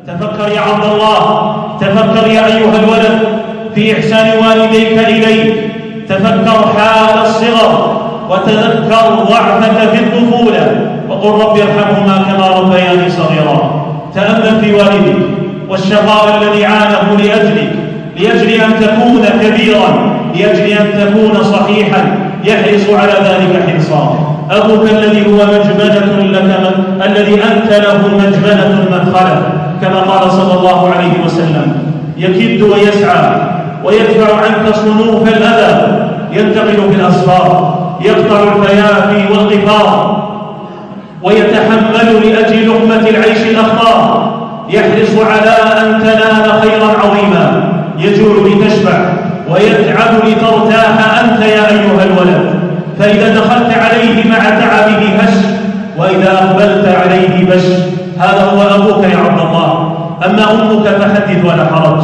تفكر يا عبد الله، تفكر يا أيها الولد في إحسان والديك إليك، تفكر حال الصغر وتذكر ضعفك في الطفولة، وقل رب ارحمهما كما ربياني صغيرا. تأمل في والديك والشقاء الذي عانه لأجل أن تكون كبيرا، لأجل أن تكون صحيحا يحرص على ذلك حرصا. أبوك الذي هو مجبنة لك، الذي أنت له مجبنة من خلف، كما قال صلى الله عليه وسلم: يكد ويسعى ويدفع عنك صنوف الأذى، ينتقل في الأسفار، يقطع الفيافي والغفار، ويتحمل لأجل لقمة العيش الأخطار، يحرص على أن تنال خيرا عظيما، يجوع لتشبع ويتعب لترتاح أنت يا أيها الولد. فإذا دخلت عليه مع تعبه هش، وإذا أقبلت عليه بش. هذا هو أبوك يا عبد الله. أما أمك فحدث ولا حرج،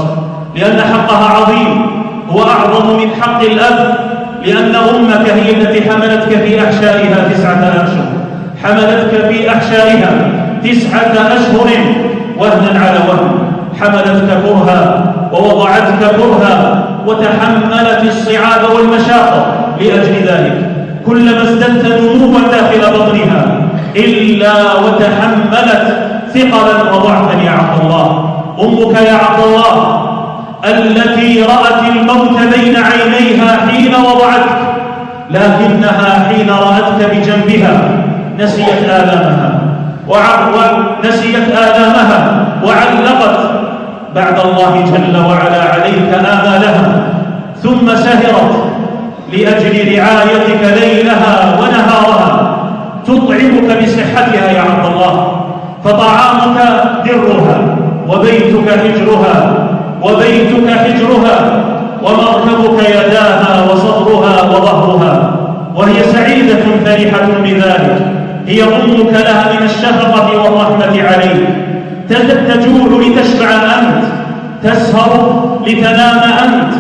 لأن حقها عظيم، هو أعظم من حق الأب، لأن أمك هي التي حملتك في أحشائها 9 أشهر، حملتك في أحشائها 9 أشهر وهنا على وهن، حملتك كرها ووضعتك كرها، وتحملت الصعاب والمشاق لأجل ذلك. كلما ازددت نموا داخل بطنها إلا وتحملت ثقلا وضعفا يا عبد الله. أمك يا عبد الله التي رأت الموت بين عينيها حين وضعتك، لكنها حين رأتك بجنبها نسيت آلامها وعلقت بعد الله جل وعلا عليك آمالها، ثم سهرت لأجل رعايتك ليلها ونهارها، تطعمك بصحتها يا عبد الله. فطعامك درها، وبيتك حجرها، ومركبك يداها وصدرها وظهرها، وهي سعيدة فرحة بذلك. هي أمك لها من الشفقة والرحمة عليك. تجوع لتشبع أنت، تسهر لتنام أنت،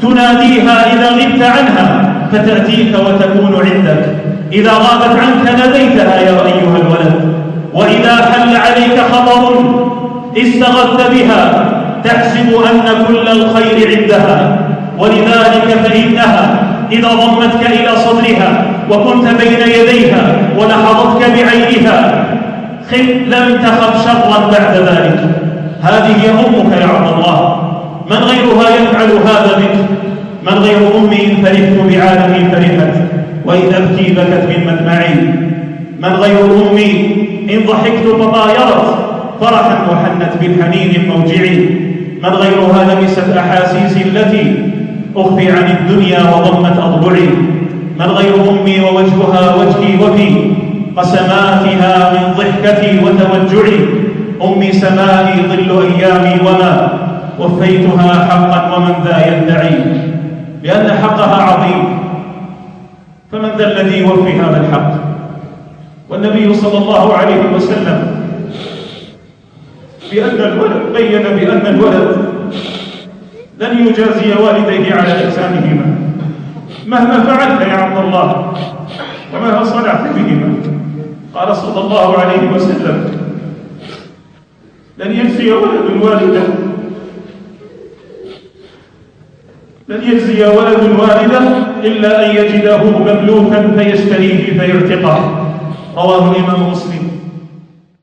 تناديها إذا غبت عنها فتأتيك وتكون عندك، إذا غابت عنك ناديتها يا أيها الولد. وإذا حل عليك خطر استغثت بها، تحسب أن كل الخير عندها. ولذلك فإنها إذا ضمتك إلى صدرها وكنت بين يديها ولحظتك بعينها لم تخف شرا بعد ذلك. هذه هي أمك يا عبد الله. من غيرها يفعل هذا بك؟ من غير أمي إن فرحت بعالمي فرحت، وإذا أبكي بكت من مدمعي. من غير أمي إن ضحكت تطايرت فرحا وحنت بالحنين الموجعي. من غيرها لمست أحاسيسي التي أخفي عن الدنيا وضمت أضلعي. من غير أمي ووجهها وجهي وفي قسماتها من ضحكتي وتوجعي. أمي سمائي ظل أيامي وما وفيتها حقا ومن ذا يدعي، لأن حقها عظيم. فمن ذا الذي يوفي هذا الحق؟ والنبي صلى الله عليه وسلم بين بأن الولد لن يجازي والديه على إحسانهما مهما فعلت يا عبد الله ومهما صنعت بهما. قال صلى الله عليه وسلم: لن يجزي ولد والده إلا أن يجده مملوكا فيشتريه فيعتقه. رواه الإمام مسلم.